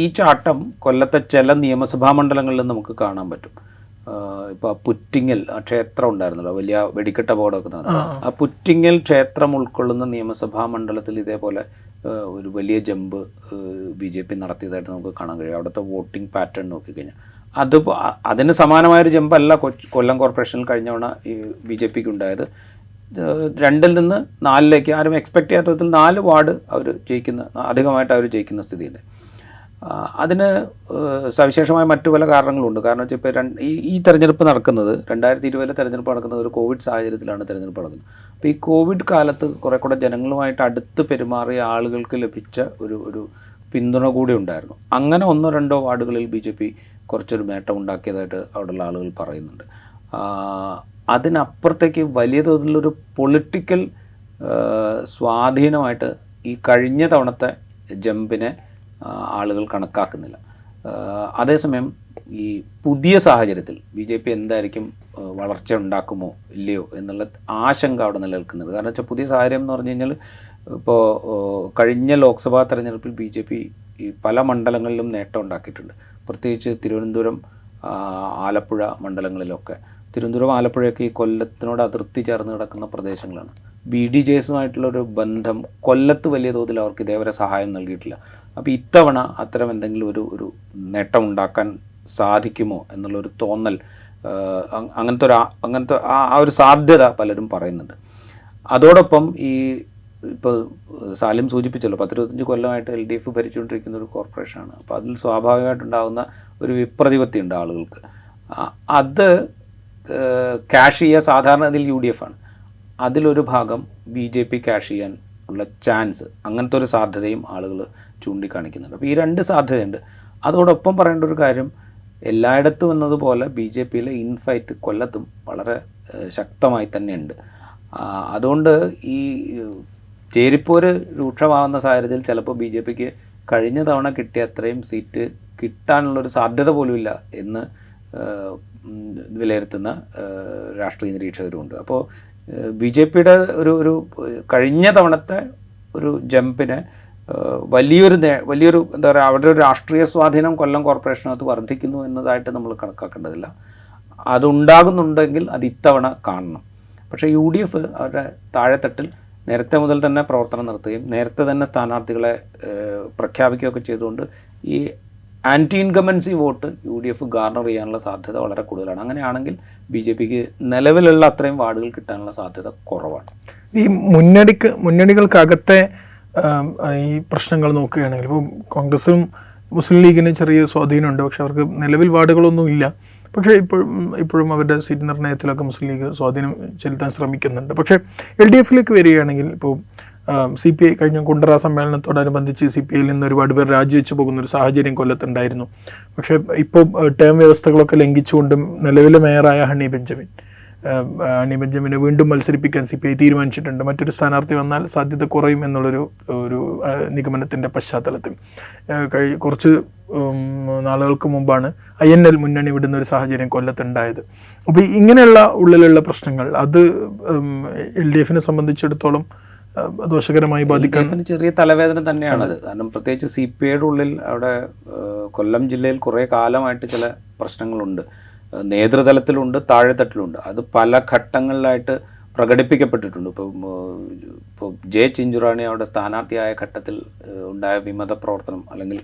ഈ ചാട്ടം കൊല്ലത്തെ ചില നിയമസഭാ മണ്ഡലങ്ങളിൽ നമുക്ക് കാണാൻ പറ്റും. ഇപ്പോൾ പുറ്റിങ്ങൽ ക്ഷേത്രം ഉണ്ടായിരുന്നല്ലോ, വലിയ വെടിക്കെട്ട ബോർഡൊക്കെ നടന്നു. ആ പുറ്റിങ്ങൽ ക്ഷേത്രം ഉൾക്കൊള്ളുന്ന നിയമസഭാ മണ്ഡലത്തിൽ ഇതേപോലെ ഒരു വലിയ ജമ്പ് BJP നടത്തിയതായിട്ട് നമുക്ക് കാണാൻ കഴിയും. അവിടുത്തെ വോട്ടിംഗ് പാറ്റേൺ നോക്കിക്കഴിഞ്ഞാൽ അതിന് സമാനമായൊരു ജമ്പല്ല കൊല്ലം കോർപ്പറേഷനിൽ കഴിഞ്ഞ തവണ ഈ BJPക്ക് ഉണ്ടായത്. 2-ൽ നിന്ന് 4-ലേക്ക് ആരും എക്സ്പെക്ട് ചെയ്യാത്ത വിധത്തിൽ 4 വാർഡ് അവർ അധികമായിട്ട് അവർ ജയിക്കുന്ന സ്ഥിതിയുണ്ട്. അതിന് സവിശേഷമായ മറ്റു പല കാരണങ്ങളുണ്ട്. കാരണം വെച്ചാൽ ഇപ്പോൾ ഈ തെരഞ്ഞെടുപ്പ് നടക്കുന്നത് 2020 തെരഞ്ഞെടുപ്പ് നടക്കുന്നത് ഒരു കോവിഡ് സാഹചര്യത്തിലാണ് തെരഞ്ഞെടുപ്പ് നടക്കുന്നത്. അപ്പോൾ ഈ കോവിഡ് കാലത്ത് കുറേ കൂടെ ജനങ്ങളുമായിട്ട് അടുത്ത് പെരുമാറിയ ആളുകൾക്ക് ലഭിച്ച ഒരു പിന്തുണ കൂടി ഉണ്ടായിരുന്നു. അങ്ങനെ 1-2 വാർഡുകളിൽ BJP കുറച്ചൊരു നേട്ടം ഉണ്ടാക്കിയതായിട്ട് അവിടെയുള്ള ആളുകൾ പറയുന്നുണ്ട്. അതിനപ്പുറത്തേക്ക് വലിയ തോതിലൊരു പൊളിറ്റിക്കൽ സ്വാധീനമായിട്ട് ഈ കഴിഞ്ഞ തവണത്തെ ജമ്പിനെ ആളുകൾ കണക്കാക്കുന്നില്ല. അതേസമയം ഈ പുതിയ സാഹചര്യത്തിൽ BJP എന്തായിരിക്കും വളർച്ച ഉണ്ടാക്കുമോ ഇല്ലയോ എന്നുള്ള ആശങ്ക അവിടെ നിലനിൽക്കുന്നുണ്ട്. കാരണം വെച്ചാൽ പുതിയ സാഹചര്യം എന്ന് പറഞ്ഞു കഴിഞ്ഞാൽ ഇപ്പോൾ കഴിഞ്ഞ ലോക്സഭാ തെരഞ്ഞെടുപ്പിൽ BJP ഈ പല മണ്ഡലങ്ങളിലും നേട്ടം ഉണ്ടാക്കിയിട്ടുണ്ട്. പ്രത്യേകിച്ച് തിരുവനന്തപുരം, ആലപ്പുഴ മണ്ഡലങ്ങളിലൊക്കെ. തിരുവനന്തപുരം, ആലപ്പുഴയൊക്കെ ഈ കൊല്ലത്തിനോട് അതിർത്തി ചേർന്ന് കിടക്കുന്ന പ്രദേശങ്ങളാണ്. BDJസുമായിട്ടുള്ളൊരു ബന്ധം കൊല്ലത്ത് വലിയ തോതിൽ അവർക്ക് ഇതേവരെ സഹായം നൽകിയിട്ടില്ല. അപ്പോൾ ഇത്തവണ അത്തരം എന്തെങ്കിലും ഒരു നേട്ടം ഉണ്ടാക്കാൻ സാധിക്കുമോ എന്നുള്ളൊരു തോന്നൽ, അങ്ങനത്തെ ആ ഒരു സാധ്യത പലരും പറയുന്നുണ്ട്. അതോടൊപ്പം ഇപ്പോൾ സാലിം സൂചിപ്പിച്ചല്ലോ 10-25 കൊല്ലമായിട്ട് LDF ഭരിച്ചുകൊണ്ടിരിക്കുന്ന ഒരു കോർപ്പറേഷനാണ്. അപ്പോൾ അതിൽ സ്വാഭാവികമായിട്ടുണ്ടാകുന്ന ഒരു വിപ്രതിപത്തിയുണ്ട് ആളുകൾക്ക്. അത് ക്യാഷ് ചെയ്യുക സാധാരണ അതിൽ UDF ആണ്. അതിലൊരു ഭാഗം BJP ക്യാഷ് ചെയ്യാൻ ഉള്ള ചാൻസ്, അങ്ങനത്തെ ഒരു സാധ്യതയും ആളുകൾ ചൂണ്ടിക്കാണിക്കുന്നുണ്ട്. അപ്പോൾ ഈ 2 സാധ്യതയുണ്ട്. അതോടൊപ്പം പറയേണ്ട ഒരു കാര്യം, എല്ലായിടത്തും എന്നതുപോലെ BJPയിലെ ഇൻഫൈറ്റ് കൊല്ലത്തും വളരെ ശക്തമായി തന്നെയുണ്ട്. അതുകൊണ്ട് ഈ ചേരിപ്പോര് രൂക്ഷമാകുന്ന സാഹചര്യത്തിൽ ചിലപ്പോൾ BJPക്ക് കഴിഞ്ഞ തവണ കിട്ടിയ അത്രയും സീറ്റ് കിട്ടാനുള്ളൊരു സാധ്യത പോലുമില്ല എന്ന് വിലയിരുത്തുന്ന രാഷ്ട്രീയ നിരീക്ഷകരുമുണ്ട്. അപ്പോൾ BJPയുടെ ഒരു കഴിഞ്ഞ തവണത്തെ ഒരു ജമ്പിന് വലിയൊരു എന്താ പറയുക, അവരുടെ ഒരു രാഷ്ട്രീയ സ്വാധീനം കൊല്ലം കോർപ്പറേഷനകത്ത് വർദ്ധിക്കുന്നു എന്നതായിട്ട് നമ്മൾ കണക്കാക്കേണ്ടതില്ല. അതുണ്ടാകുന്നുണ്ടെങ്കിൽ അത് ഇത്തവണ കാണണം. പക്ഷേ UDF അവരുടെ താഴെത്തട്ടിൽ നേരത്തെ മുതൽ തന്നെ പ്രവർത്തനം നടത്തുകയും നേരത്തെ തന്നെ സ്ഥാനാർത്ഥികളെ പ്രഖ്യാപിക്കുകയൊക്കെ ചെയ്തുകൊണ്ട് ഈ anti incumbency vote UDF garner ചെയ്യാനുള്ള സാധ്യത വളരെ കൂടുതലാണ്. അങ്ങനെയാണെങ്കിൽ BJPക്ക് നിലവിലുള്ള അത്രയും വാർഡുകൾ കിട്ടാനുള്ള സാധ്യത കുറവാണ്. ഈ മുന്നണികൾക്കകത്തെ ഈ പ്രശ്നങ്ങൾ നോക്കുകയാണെങ്കിൽ ഇപ്പോൾ കോൺഗ്രസും മുസ്ലിം ലീഗിന് ചെറിയ സ്വാധീനമുണ്ട്, പക്ഷെ അവർക്ക് നിലവിൽ വാർഡുകളൊന്നും ഇല്ല. പക്ഷേ ഇപ്പോഴും അവരുടെ സീറ്റ് നിർണ്ണയത്തിലൊക്കെ മുസ്ലിം ലീഗ് സ്വാധീനം ചെലുത്താൻ ശ്രമിക്കുന്നുണ്ട്. പക്ഷേ LDFിലേക്ക് വരികയാണെങ്കിൽ ഇപ്പോൾ CPI കഴിഞ്ഞ കുണ്ടറ സമ്മേളനത്തോടനുബന്ധിച്ച് CPIയിൽ നിന്ന് ഒരുപാട് പേർ രാജിവെച്ച് പോകുന്നൊരു സാഹചര്യം കൊല്ലത്തുണ്ടായിരുന്നു. പക്ഷേ ഇപ്പോൾ ടേം വ്യവസ്ഥകളൊക്കെ ലംഘിച്ചുകൊണ്ടും നിലവിലെ മേയറായ ഹണി ബെഞ്ചമിനെ വീണ്ടും മത്സരിപ്പിക്കാൻ CPI തീരുമാനിച്ചിട്ടുണ്ട്. മറ്റൊരു സ്ഥാനാർത്ഥി വന്നാൽ സാധ്യത കുറയും എന്നുള്ളൊരു നിഗമനത്തിൻ്റെ പശ്ചാത്തലത്തിൽ കുറച്ച് നാളുകൾക്ക് മുമ്പാണ് INL മുന്നണി വിടുന്ന ഒരു സാഹചര്യം കൊല്ലത്തുണ്ടായത്. അപ്പോൾ ഇങ്ങനെയുള്ള ഉള്ളിലുള്ള പ്രശ്നങ്ങൾ അത് LDFിനെ സംബന്ധിച്ചിടത്തോളം ദോഷകരമായി ബാധിക്കാൻ ചെറിയ തലവേദന തന്നെയാണത്. കാരണം പ്രത്യേകിച്ച് CPIയുടെ ഉള്ളിൽ അവിടെ കൊല്ലം ജില്ലയിൽ കുറേ കാലമായിട്ട് ചില പ്രശ്നങ്ങളുണ്ട്. നേതൃതലത്തിലുണ്ട്, താഴെത്തട്ടിലുണ്ട്. അത് പല ഘട്ടങ്ങളിലായിട്ട് പ്രകടിപ്പിക്കപ്പെട്ടിട്ടുണ്ട്. ഇപ്പോൾ J. ചിഞ്ചുറാണി അവിടെ സ്ഥാനാർത്ഥിയായ ഘട്ടത്തിൽ ഉണ്ടായ വിമത പ്രവർത്തനം, അല്ലെങ്കിൽ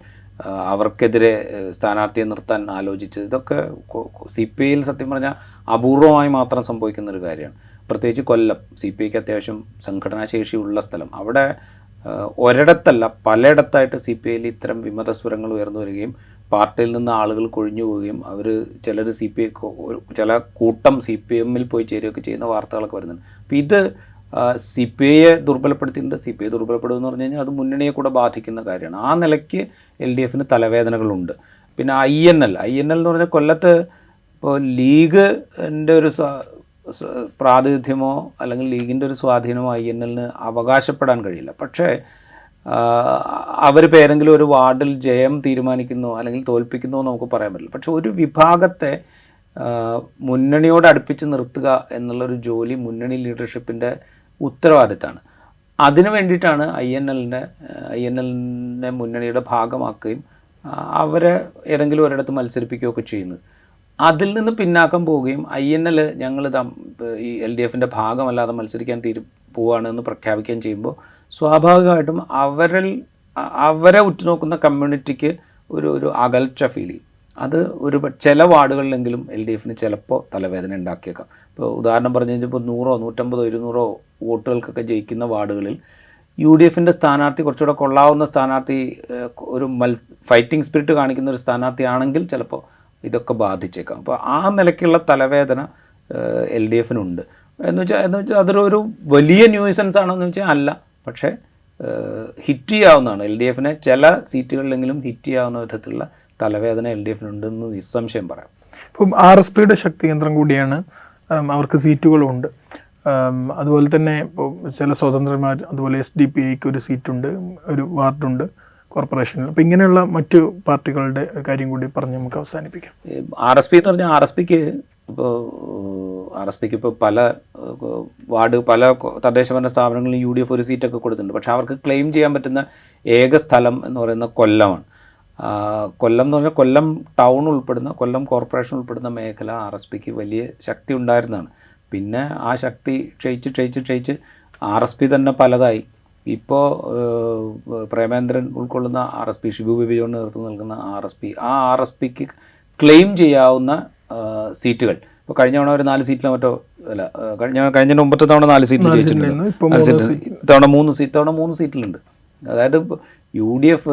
അവർക്കെതിരെ സ്ഥാനാർത്ഥിയെ നിർത്താൻ ആലോചിച്ചത്, ഇതൊക്കെ CPIയിൽ സത്യം പറഞ്ഞാൽ അപൂർവമായി മാത്രം സംഭവിക്കുന്നൊരു കാര്യമാണ്. പ്രത്യേകിച്ച് കൊല്ലം CPIക്ക് അത്യാവശ്യം സംഘടനാശേഷിയുള്ള സ്ഥലം. അവിടെ ഒരിടത്തല്ല പലയിടത്തായിട്ട് CPIയിൽ ഇത്തരം വിമത സ്വരങ്ങൾ ഉയർന്നു വരികയും പാർട്ടിയിൽ നിന്ന് ആളുകൾ കൊഴിഞ്ഞു പോവുകയും ചിലർ ചില കൂട്ടം CPMൽ പോയി ചേരുകയൊക്കെ ചെയ്യുന്ന വാർത്തകളൊക്കെ വരുന്നുണ്ട്. അപ്പോൾ ഇത് CPIയെ ദുർബലപ്പെടുത്തിയിട്ടുണ്ട്. CPI ദുർബലപ്പെടുമെന്ന് പറഞ്ഞു കഴിഞ്ഞാൽ അത് മുന്നണിയെ കൂടെ ബാധിക്കുന്ന കാര്യമാണ്. ആ നിലയ്ക്ക് LDFന് തലവേദനകളുണ്ട്. പിന്നെ INL എന്ന് പറഞ്ഞാൽ കൊല്ലത്ത് ഇപ്പോൾ ലീഗിൻ്റെ ഒരു പ്രാതിനിധ്യമോ അല്ലെങ്കിൽ ലീഗിൻ്റെ ഒരു സ്വാധീനമോ INLന് അവകാശപ്പെടാൻ കഴിയില്ല. പക്ഷേ അവരിപ്പോൾ ഏതെങ്കിലും ഒരു വാർഡിൽ ജയം തീരുമാനിക്കുന്നു അല്ലെങ്കിൽ തോൽപ്പിക്കുന്നു എന്ന് നമുക്ക് പറയാൻ പറ്റില്ല. പക്ഷെ ഒരു വിഭാഗത്തെ മുന്നണിയോട് അടുപ്പിച്ച് നിർത്തുക എന്നുള്ളൊരു ജോലി മുന്നണി ലീഡർഷിപ്പിൻ്റെ ഉത്തരവാദിത്തമാണ്. അതിനു വേണ്ടിയിട്ടാണ് INLനെ മുന്നണിയുടെ ഭാഗമാക്കുകയും അവരെ ഏതെങ്കിലും ഒരിടത്ത് മത്സരിപ്പിക്കുകയൊക്കെ ചെയ്യുന്നത്. അതിൽ നിന്ന് പിന്നാക്കം പോവുകയും INL ഞങ്ങൾ ഈ LDFൻ്റെ ഭാഗമല്ലാതെ മത്സരിക്കാൻ പോവുകയാണെന്ന് പ്രഖ്യാപിക്കുകയും ചെയ്യുമ്പോൾ സ്വാഭാവികമായിട്ടും അവരെ ഉറ്റുനോക്കുന്ന കമ്മ്യൂണിറ്റിക്ക് ഒരു അകൽച്ച ഫീൽ ചെയ്യും. അത് ചില വാർഡുകളിലെങ്കിലും LDFന് ചിലപ്പോൾ തലവേദന ഉണ്ടാക്കിയേക്കാം. ഇപ്പോൾ ഉദാഹരണം പറഞ്ഞു കഴിഞ്ഞപ്പോൾ 100, 150, 200 വോട്ടുകൾക്കൊക്കെ ജയിക്കുന്ന വാർഡുകളിൽ UDFൻ്റെ സ്ഥാനാർത്ഥി കുറച്ചുകൂടെ കൊള്ളാവുന്ന സ്ഥാനാർത്ഥി, ഒരു ഫൈറ്റിംഗ് സ്പിരിറ്റ് കാണിക്കുന്ന ഒരു സ്ഥാനാർത്ഥിയാണെങ്കിൽ ചിലപ്പോൾ ഇതൊക്കെ ബാധിച്ചേക്കാം. അപ്പോൾ ആ നിലയ്ക്കുള്ള തലവേദന LDFനുണ്ട്. എന്ന് വെച്ചാൽ അതൊരു വലിയ ന്യൂസൻസ് ആണെന്ന് വെച്ചാൽ അല്ല, പക്ഷേ ഹിറ്റ് ചെയ്യാവുന്നതാണ്. LDFനെ ചില സീറ്റുകളിലെങ്കിലും ഹിറ്റ് ചെയ്യാവുന്ന വിധത്തിലുള്ള തലവേദന LDFനുണ്ടെന്ന് നിസ്സംശയം പറയാം. ഇപ്പം RSPയുടെ ശക്തി കേന്ദ്രം കൂടിയാണ്, അവർക്ക് സീറ്റുകളുമുണ്ട്. അതുപോലെ തന്നെ ഇപ്പോൾ ചില സ്വതന്ത്രന്മാർ, അതുപോലെ SDPIക്ക് ഒരു സീറ്റുണ്ട്, ഒരു വാർഡുണ്ട് കോർപ്പറേഷനിൽ. അപ്പോൾ ഇങ്ങനെയുള്ള മറ്റു പാർട്ടികളുടെ കാര്യം കൂടി പറഞ്ഞ് നമുക്ക് അവസാനിപ്പിക്കാം. RSP എന്ന് പറഞ്ഞാൽ RSPക്ക് ഇപ്പോൾ പല തദ്ദേശഭരണ സ്ഥാപനങ്ങളിലും UDF ഒരു സീറ്റൊക്കെ കൊടുത്തിട്ടുണ്ട്. പക്ഷേ അവർക്ക് ക്ലെയിം ചെയ്യാൻ പറ്റുന്ന ഏക സ്ഥലം എന്ന് പറയുന്നത് കൊല്ലമാണ്. കൊല്ലം എന്ന് പറഞ്ഞാൽ കൊല്ലം ടൗൺ ഉൾപ്പെടുന്ന, കൊല്ലം കോർപ്പറേഷൻ ഉൾപ്പെടുന്ന മേഖല RSPക്ക് വലിയ ശക്തി ഉണ്ടായിരുന്നതാണ്. പിന്നെ ആ ശക്തി ക്ഷയിച്ച് RSP തന്നെ പലതായി. ഇപ്പോൾ പ്രേമേന്ദ്രൻ ഉൾക്കൊള്ളുന്ന RSP, ഷിബു ബേബി ജോൺ നേതൃത്വം നൽകുന്ന RSP, ആ RSPക്ക് ക്ലെയിം ചെയ്യാവുന്ന സീറ്റുകൾ ഇപ്പോൾ കഴിഞ്ഞ തവണ ഒരു 4 സീറ്റിലോ മറ്റോ അല്ല, കഴിഞ്ഞ മുമ്പത്തെ തവണ 4 സീറ്റിൽ ജയിച്ചിട്ടുണ്ട്. ഇത്തവണ 3 സീറ്റിലുണ്ട്. അതായത് UDF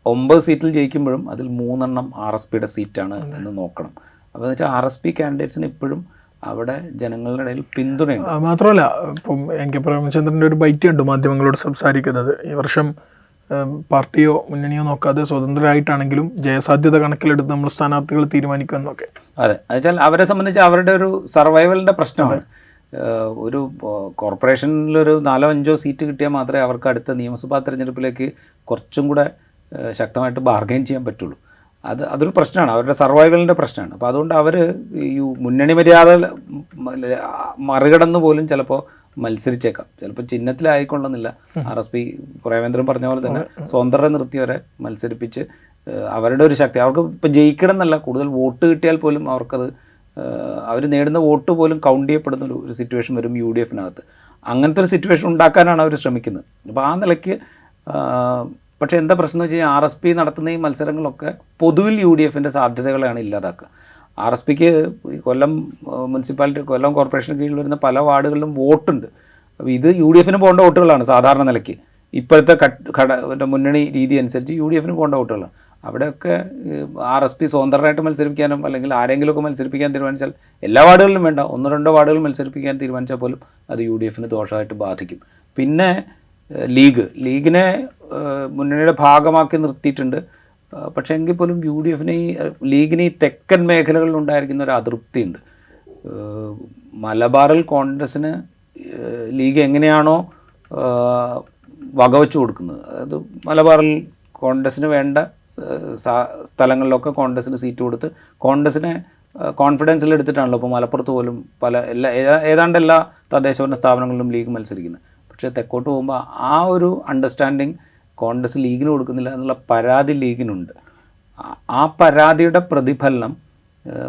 9 സീറ്റിൽ ജയിക്കുമ്പോഴും അതിൽ 3 RSPയുടെ സീറ്റാണ് എന്ന് നോക്കണം. അപ്പോൾ എന്ന് വെച്ചാൽ RSP കാൻഡിഡേറ്റ്സിന് ഇപ്പോഴും അവിടെ ജനങ്ങളുടെ ഇടയിൽ പിന്തുണയുണ്ട്. മാത്രമല്ല ഇപ്പം എനിക്ക് പ്രേമചന്ദ്രൻ്റെ ഒരു ബൈറ്റ് ഉണ്ട് മാധ്യമങ്ങളോട് സംസാരിക്കുന്നത്, ഈ വർഷം പാർട്ടിയോ മുന്നണിയോ നോക്കാതെ സ്വതന്ത്രരായിട്ടാണെങ്കിലും ജയസാധ്യത കണക്കിലെടുത്ത് നമ്മൾ സ്ഥാനാർത്ഥികൾ തീരുമാനിക്കുമെന്നൊക്കെ. അതെ, എന്നുവെച്ചാൽ അവരെ സംബന്ധിച്ച് അവരുടെ ഒരു സർവൈവലിൻ്റെ പ്രശ്നമാണ്. ഒരു കോർപ്പറേഷനിലൊരു 4-5 സീറ്റ് കിട്ടിയാൽ മാത്രമേ അവർക്ക് അടുത്ത നിയമസഭാ തെരഞ്ഞെടുപ്പിലേക്ക് കുറച്ചും കൂടെ ശക്തമായിട്ട് ബാർഗെയിൻ ചെയ്യാൻ പറ്റുള്ളൂ. അതൊരു പ്രശ്നമാണ്, അവരുടെ സർവൈവലിൻ്റെ പ്രശ്നമാണ്. അപ്പോൾ അതുകൊണ്ട് അവർ ഈ മുന്നണി മര്യാദ മറികടന്ന് പോലും ചിലപ്പോൾ മത്സരിച്ചേക്കാം. ചിലപ്പോൾ ചിഹ്നത്തിലായിക്കൊള്ളുന്നില്ല. RSP പ്രേമേന്ദ്രൻ പറഞ്ഞ പോലെ തന്നെ സ്വതന്ത്രരെ നിർത്തിയവരെ മത്സരിപ്പിച്ച് അവരുടെ ഒരു ശക്തി, അവർക്ക് ഇപ്പോൾ ജയിക്കണം എന്നല്ല, കൂടുതൽ വോട്ട് കിട്ടിയാൽ പോലും അവർക്കത് അവർ നേടുന്ന വോട്ട് പോലും കൗണ്ട് ചെയ്യപ്പെടുന്ന ഒരു സിറ്റുവേഷൻ വരും UDFനകത്ത്. അങ്ങനത്തെ ഒരു സിറ്റുവേഷൻ ഉണ്ടാക്കാനാണ് അവർ ശ്രമിക്കുന്നത്. അപ്പോൾ ആ നിലയ്ക്ക് പക്ഷേ എന്താ പ്രശ്നം എന്ന് വെച്ച് കഴിഞ്ഞാൽ RSP നടത്തുന്ന ഈ മത്സരങ്ങളൊക്കെ പൊതുവിൽ UDFൻ്റെ സാധ്യതകളെയാണ് ഇല്ലാതാക്കുക. RSPക്ക് കൊല്ലം മുനിസിപ്പാലിറ്റി, കൊല്ലം കോർപ്പറേഷന് കീഴിൽ വരുന്ന പല വാർഡുകളിലും വോട്ടുണ്ട്. അപ്പോൾ ഇത് UDFന് പോകേണ്ട വോട്ടുകളാണ് സാധാരണ നിലയ്ക്ക്. ഇപ്പോഴത്തെ മുന്നണി രീതി അനുസരിച്ച് UDFന് പോകേണ്ട വോട്ടുകളാണ്. അവിടെയൊക്കെ RSP സ്വതന്ത്രമായിട്ട് മത്സരിപ്പിക്കാനും അല്ലെങ്കിൽ ആരെങ്കിലുമൊക്കെ മത്സരിപ്പിക്കാൻ തീരുമാനിച്ചാൽ, എല്ലാ വാർഡുകളിലും വേണ്ട, 1-2 വാർഡുകൾ മത്സരിപ്പിക്കാൻ തീരുമാനിച്ചാൽ പോലും അത് UDFന് ദോഷമായിട്ട് ബാധിക്കും. പിന്നെ ലീഗിനെ മുന്നണിയുടെ ഭാഗമാക്കി നിർത്തിയിട്ടുണ്ട്. പക്ഷേ എങ്കിൽ പോലും ലീഗിന് ഈ തെക്കൻ മേഖലകളിൽ ഉണ്ടായിരിക്കുന്ന ഒരു അതൃപ്തിയുണ്ട്. മലബാറിൽ കോൺഗ്രസ്സിന് ലീഗ് എങ്ങനെയാണോ വകവെച്ചു കൊടുക്കുന്നത്, അത് മലബാറിൽ കോൺഗ്രസ്സിന് വേണ്ട സ്ഥലങ്ങളിലൊക്കെ കോൺഗ്രസ്സിന് സീറ്റ് കൊടുത്ത് കോൺഗ്രസ്സിനെ കോൺഫിഡൻസിലെടുത്തിട്ടാണല്ലോ ഇപ്പോൾ മലപ്പുറത്ത് പോലും ഏതാണ്ട് എല്ലാ തദ്ദേശഭരണ സ്ഥാപനങ്ങളിലും ലീഗ് മത്സരിക്കുന്നത്. പക്ഷേ തെക്കോട്ട് പോകുമ്പോൾ ആ ഒരു അണ്ടർസ്റ്റാൻഡിങ് കോൺഗ്രസ് ലീഗിന് കൊടുക്കുന്നില്ല എന്നുള്ള പരാതി ലീഗിനുണ്ട്. ആ പരാതിയുടെ പ്രതിഫലനം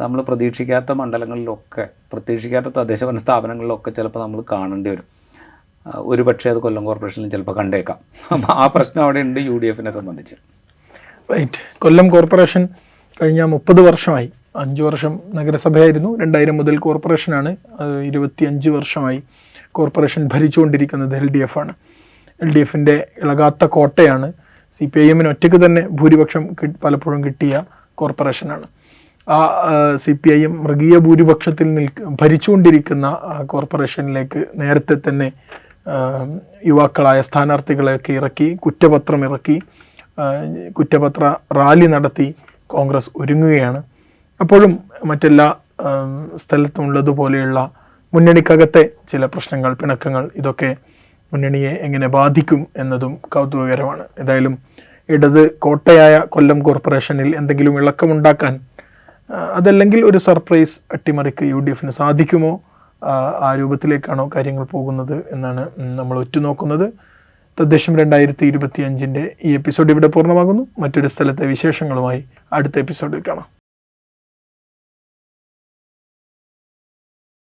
നമ്മൾ പ്രതീക്ഷിക്കാത്ത മണ്ഡലങ്ങളിലൊക്കെ, പ്രതീക്ഷിക്കാത്ത തദ്ദേശഭരണ സ്ഥാപനങ്ങളിലൊക്കെ ചിലപ്പോൾ നമ്മൾ കാണേണ്ടി വരും. ഒരു പക്ഷേ അത് കൊല്ലം കോർപ്പറേഷനിലും ചിലപ്പോൾ കണ്ടേക്കാം. അപ്പോൾ ആ പ്രശ്നം അവിടെ ഉണ്ട് UDFനെ സംബന്ധിച്ച്. റൈറ്റ്. കൊല്ലം കോർപ്പറേഷൻ കഴിഞ്ഞ 30 വർഷമായി, 5 വർഷം നഗരസഭയായിരുന്നു, 2000 മുതൽ കോർപ്പറേഷനാണ്, 25 വർഷമായി കോർപ്പറേഷൻ ഭരിച്ചുകൊണ്ടിരിക്കുന്നത് LDF ആണ്. LDFൻ്റെ ഇളകാത്ത കോട്ടയാണ്. CPIM ഒറ്റയ്ക്ക് തന്നെ ഭൂരിപക്ഷം പലപ്പോഴും കിട്ടിയ കോർപ്പറേഷനാണ്. ആ CPIM മൃഗീയ ഭൂരിപക്ഷത്തിൽ ഭരിച്ചുകൊണ്ടിരിക്കുന്ന കോർപ്പറേഷനിലേക്ക് നേരത്തെ തന്നെ യുവാക്കളായ സ്ഥാനാർത്ഥികളെയൊക്കെ ഇറക്കി കുറ്റപത്രം ഇറക്കി കുറ്റപത്ര റാലി നടത്തി കോൺഗ്രസ് ഒരുങ്ങുകയാണ്. അപ്പോഴും മറ്റെല്ലാ സ്ഥലത്തുമുള്ളതുപോലെയുള്ള മുന്നണിക്കകത്തെ ചില പ്രശ്നങ്ങൾ, പിണക്കങ്ങൾ, ഇതൊക്കെ മുന്നണിയെ എങ്ങനെ ബാധിക്കും എന്നതും കൗതുകകരമാണ്. ഏതായാലും ഇടത് കോട്ടയായ കൊല്ലം കോർപ്പറേഷനിൽ എന്തെങ്കിലും ഇളക്കമുണ്ടാക്കാൻ, അതല്ലെങ്കിൽ ഒരു സർപ്രൈസ് അട്ടിമറിക്ക് UDF സാധിക്കുമോ, ആ രൂപത്തിലേക്കാണോ കാര്യങ്ങൾ പോകുന്നത് എന്നാണ് നമ്മൾ ഉറ്റുനോക്കുന്നത്. തദ്ദേശം 2025 ഈ എപ്പിസോഡ് ഇവിടെ പൂർണ്ണമാകുന്നു. മറ്റൊരു സ്ഥലത്തെ വിശേഷങ്ങളുമായി അടുത്ത എപ്പിസോഡിൽ കാണാം.